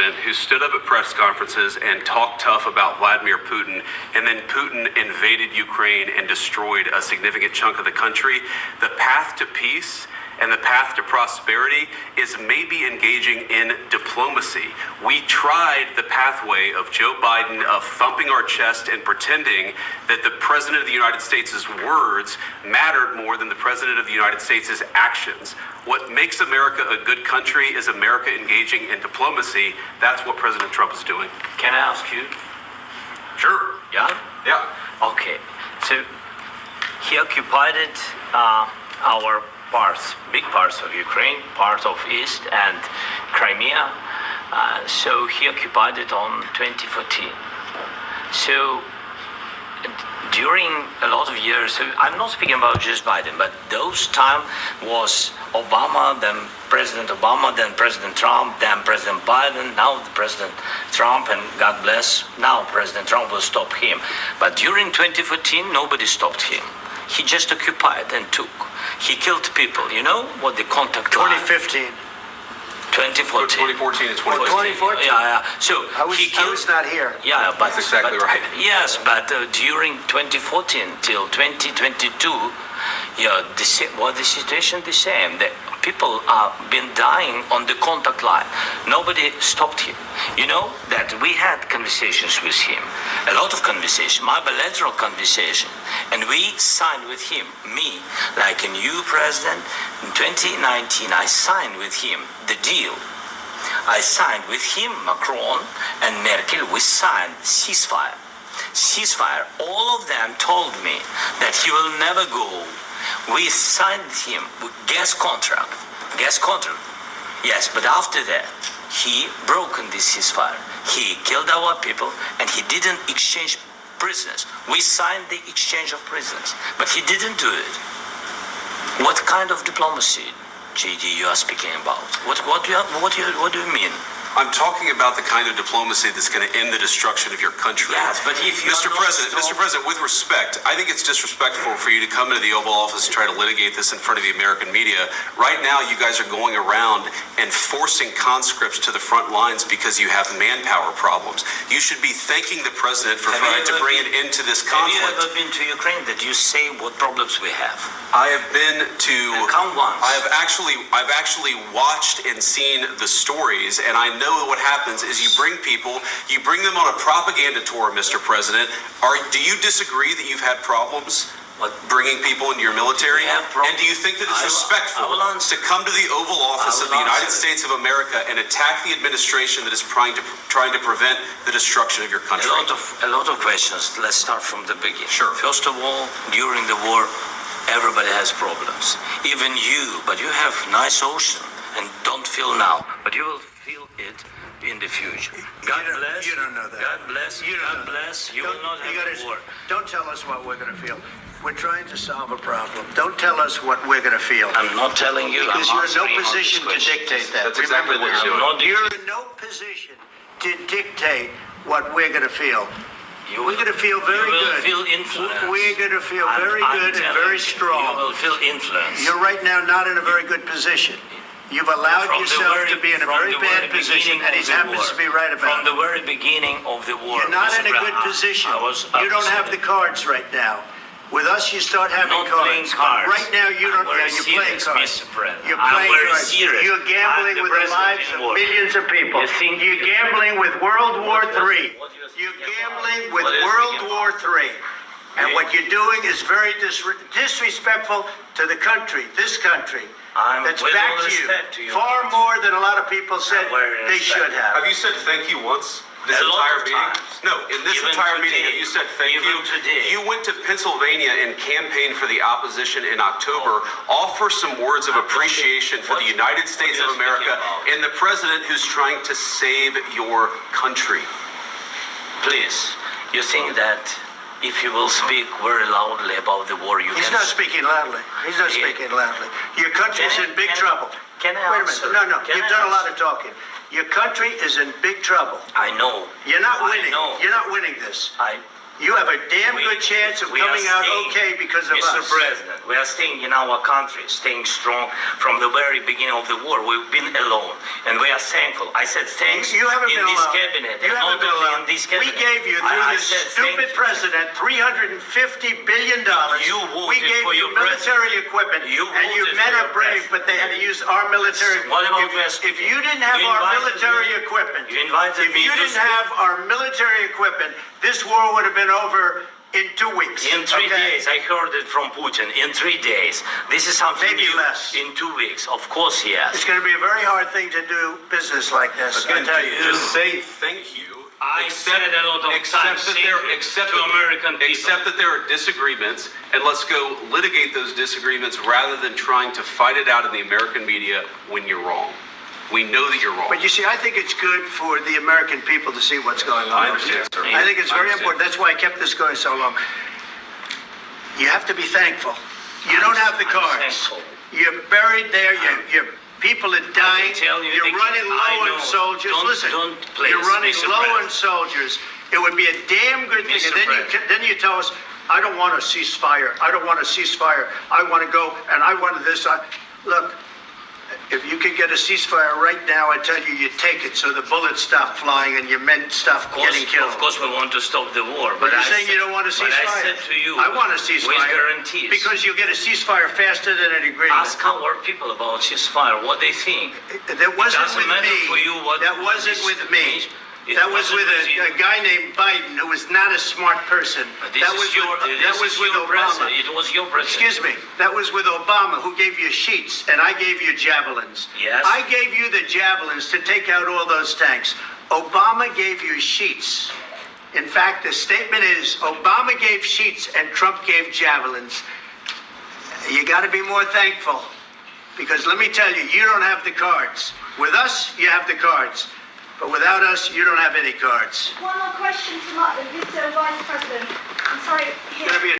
who stood up at press conferences and talked tough about Vladimir Putin, and then Putin invaded Ukraine and destroyed a significant chunk of the country. The path to peace and the path to prosperity is maybe engaging in diplomacy. We tried the pathway of Joe Biden of thumping our chest and pretending that the President of the United States' words mattered more than the President of the United States' actions. What makes America a good country is America engaging in diplomacy. That's what President Trump is doing. Can I ask you? Sure. Yeah? Yeah. Okay. So he occupied our parts, big parts of Ukraine, parts of East and Crimea. So he occupied it on 2014. So during a lot of years, so I'm not speaking about just Biden, but those time was Obama, then President Obama, then President Trump, then President Biden, now the President Trump, and God bless, now President Trump will stop him. But during 2014, nobody stopped him. He just occupied and took. He killed people. You know what the contact 2015. 2014. 2014 and 2014. 2014. Yeah. So I was not here. Yeah, but That's exactly right. Yes, but during 2014 till 2022, yeah, the situation the same. The people have been dying on the contact line. Nobody stopped him. You know that we had conversations with him, a lot of conversation, my bilateral conversation, and we signed with him, me, like a new president. In 2019, I signed with him the deal. I signed with him, Macron and Merkel, we signed ceasefire. Ceasefire, all of them told me that he will never go. We signed him with gas contract. Yes, but after that, he broken this ceasefire. He killed our people and he didn't exchange prisoners. We signed the exchange of prisoners, but he didn't do it. What kind of diplomacy, JD, you are speaking about? What do you mean? I'm talking about the kind of diplomacy that's going to end the destruction of your country. Yes, but if you Mr. President, with respect, I think it's disrespectful for you to come into the Oval Office and try to litigate this in front of the American media. Right now, you guys are going around and forcing conscripts to the front lines because you have manpower problems. You should be thanking the President for trying to bring an end to this conflict. Have you ever been to Ukraine? That you say what problems we have? I have been to. Count once. I've actually watched and seen the stories, and I know what happens is you bring them on a propaganda tour, Mr. President. Do you disagree that you've had problems bringing people into your military? And do you think that it's respectful to come to the Oval Office of the United States of America and attack the administration that is trying to prevent the destruction of your country? A lot of questions. Let's start from the beginning. Sure. First of all, during the war, everybody has problems. Even you, but you have nice ocean and don't feel now, but you will feel it in the future. God bless. You don't know that. God bless. God bless. You will not have a war. Don't tell us what we're going to feel. We're trying to solve a problem. Don't tell us what we're going to feel. I'm not telling you. Because you're in no position to dictate that. That's exactly what you're doing. You're in no position to dictate what we're going to feel. We're going to feel very good. You will feel influence. We're going to feel very good and very strong. You will feel influence. You're right now not in a very good position. You've allowed yourself to be in a very bad position, and he happens to be right about it. From the very beginning of the war. You're not in a good position. You don't have the cards right now. With us, you start having cards. Playing cards. Right now, you don't. You're playing cards. You're playing cards. You're gambling with the lives of millions of people. You're gambling with World War III. You're gambling with World War III. And what you're doing is very disrespectful to the country, this country. That's back to you. Far more than a lot of people said they should have. Have you said thank you once? This entire meeting? No, in this entire meeting, have you said thank you? You went to Pennsylvania and campaigned for the opposition in October. Offer some words of appreciation for the United States of America and the president who's trying to save your country. Please, you think that if you will speak very loudly about the war, He's not speaking loudly. He's not speaking loudly. Your country's in big trouble. Can I Wait a answer? minute. No. You've done a lot of talking. Your country is in big trouble. I know. You're not I winning. know. You're not winning this. You have a damn good chance of coming out okay because of us. Mr. President, we are staying in our country, staying strong from the very beginning of the war. We've been alone, and we are thankful. I said thanks You haven't in been this alone. cabinet, You and haven't not been only alone. in this cabinet. We gave you, through I this said stupid thank you. president, $350 billion. You We voted gave for you your military president. equipment, You and you voted men for are your brave, but they had to use our military. What about If you didn't have You our invited military me. equipment, You invited if me you to didn't speak. have our military equipment, this war would have been over in 2 weeks. In 3 okay? days, I heard it from Putin. In 3 days, this is something Maybe new. less. In 2 weeks, of course, yes. It's going to be a very hard thing to do business like this. I Again, tell you. just say thank you. I said a lot of times, Except that American people. Except that there are disagreements, and let's go litigate those disagreements rather than trying to fight it out in the American media when you're wrong. We know that you're wrong. But you see, I think it's good for the American people to see what's going on. I understand, sir. I think it's very I understand. important. That's why I kept this going so long. You have to be thankful. You don't have the I'm cards. thankful. You're buried there. Your people are dying. tell you You're again, running I low know. on soldiers. Listen, Don't please, you're running Mr. low on President. soldiers. It would be a damn good thing. Mr. And then you tell us, I don't want a ceasefire. I don't want a ceasefire. I want to go, and I want this. Look, if you could get a ceasefire right now, I tell you, you take it so the bullets stop flying and your men stop getting killed. Of course, we want to stop the war. But you're I saying you don't want a ceasefire. But I said to you, I want a ceasefire. with guarantees. Because you'll get a ceasefire faster than an agreement. Ask our people about ceasefire, what they think. That wasn't doesn't with matter me. for you what That wasn't this with me. means. It That was wasn't with with a you. guy named Biden, who was not a smart person. This That is was your, with, this that was is with your Obama. president. It was your president. Excuse me. That was with Obama, who gave you sheets, and I gave you javelins. Yes. I gave you the javelins to take out all those tanks. Obama gave you sheets. In fact, the statement is Obama gave sheets and Trump gave javelins. You got to be more thankful, because let me tell you, you don't have the cards. With us, you have the cards. But without us, you don't have any cards. One more question to Mr. Vice President. I'm sorry. It's going to be a